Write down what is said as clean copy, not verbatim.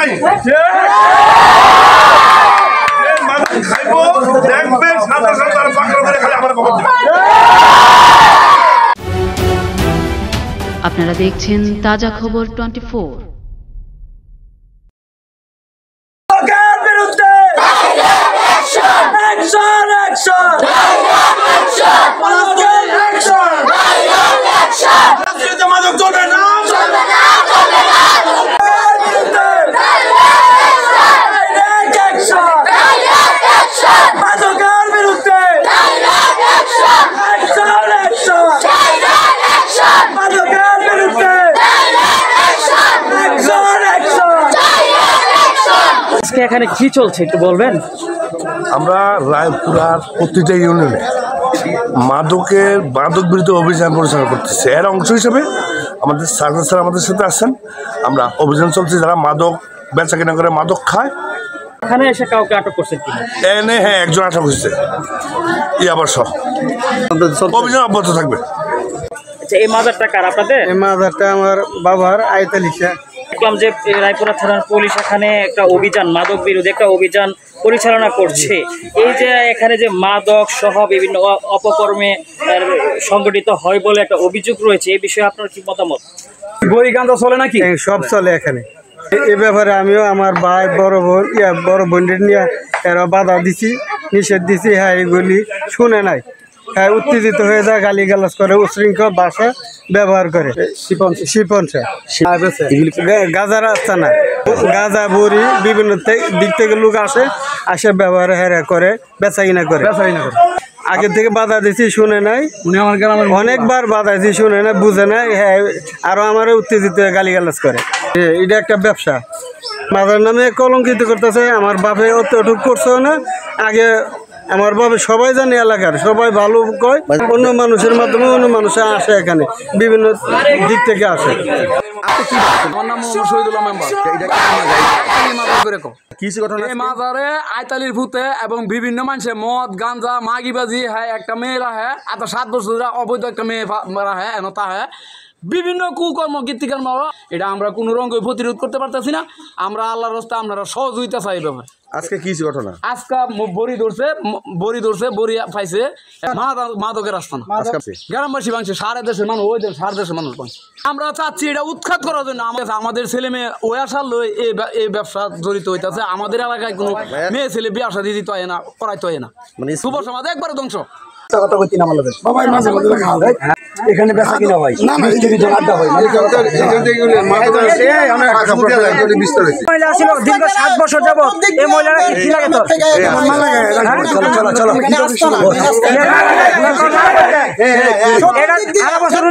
নাই খাইবো দেখবে সাদা সাদা পাকড়া ধরে খালি আমার খবর দিবে। আপনারা দেখছেন তাজা খবর 24। এখানে কি চলছে একটু বলবেন? আমরা রায়পুরার প্রতিটা ইউনিয়নে মাদক বিরুদ্ধে অভিযান পরিচালনা করতেছি। এর অংশ হিসেবে আমাদের সার্কেল স্যার আমাদের সাথে আসছেন। আমরা অভিযান চলছে, যারা মাদক বেচা কেনা করে মাদক খায়। এখানে এসে কাউকে আটক করছেন কিনা? এনে হ্যাঁ, একজন আটক হয়েছে। আবার সহ অভিযান অব্যাহত থাকবে। আচ্ছা, এই মাজারটা কার আপনাদের? এই মাজারটা আমার বাবার আয়তালিশা। দেখলাম যে রায়পুরা থানার পুলিশ এখানে একটা অভিযান, মাদক বিরোধী একটা অভিযান পরিচালনা করছে। এই যে এখানে যে মাদক সহ বিভিন্ন অপকর্মে সংগঠিত হয় বলে একটা অভিযোগ রয়েছে, এই বিষয়ে আপনার কি মতামত? বড়ি গাঁজা চলে নাকি? সব চলে এখানে। এ ব্যাপারে আমিও আমার ভাই বড় বোনদের নিয়ে এরা বাধা দিছি, নিষেধ দিছি। হ্যাঁ, এগুলি শুনে নাই। হ্যাঁ, উত্তেজিত হয়ে যায়, গালিগালাজ করে, উশৃঙ্খল ভাষা ব্যবহার করে। শিপনসা গাঁজা রাস্তা না, গাঁজা বড়ি বিভিন্ন দিক থেকে লোক আসে ব্যবহার করে, বেচা কিনা করে। আগে থেকে বাধা দিছি, শুনে নাই। উনি আমার গ্রামের অনেকবার বাধা দিছি, শুনে নাই, বুঝে নাই। হ্যাঁ, আরো আমার উত্তেজিত হয়ে গালিগালাজ করে। এটা একটা ব্যবসা, মাদার নামে কলঙ্কিত করতেছে। আমার বাপে অতটুক করছেও না। আগে আমার বাবা সবাই জানে, এলাকার সবাই ভালো কয়। অন্য মানুষের মাধ্যমে অন্য মানুষ আসে, এখানে বিভিন্ন দিক থেকে আসে। আমার নাম মোহাম্মদ শহীদুল্লাহ মেম্বার। মাজারে আয়তালির ভূতে এবং বিভিন্ন মানুষের মদ গাঞ্জা মাগিবাজি হ্যাঁ, একটা মেয়েরা হ্যাঁ, এত 7 বছর অবৈধ একটা মেয়ে হ্যাঁ এনতা হ্যাঁ, বিভিন্ন কুকর্ম কীর্তিকর্ম। এটা আমরা কোনো রঙে প্রতিরোধ করতে পারতেছি না। আমরা আল্লাহর রাস্তায় আপনারা সহযোগিতা চাই। ব্যাপার আজকে কি ঘটনা? আজকে বড়ি ধরছে বড়ি পাইছে মাদকের রাস্তা না। গ্রামবাসী ভাঙছে, সারা দেশের মানুষ, ওই সারা দেশের মানুষ ভাঙছে। আমরা চাচ্ছি এটা উৎখাত করার জন্য। আমাদের ছেলে মেয়ে ওই আসার লই এই ব্যবসা জড়িত হইতেছে। আমাদের এলাকায় কোনো মেয়ে ছেলে বিয়ে আসা দিতে হয় না, করাইতে হয় না। যুব সমাজ একবারে ধ্বংস। এখানে বেচা কিনা হয়, আড্ডা হয়। মহিলা ছিল দীর্ঘ 7 বছর যাবত। এই মহিলারা কি লাগে তোর? চলো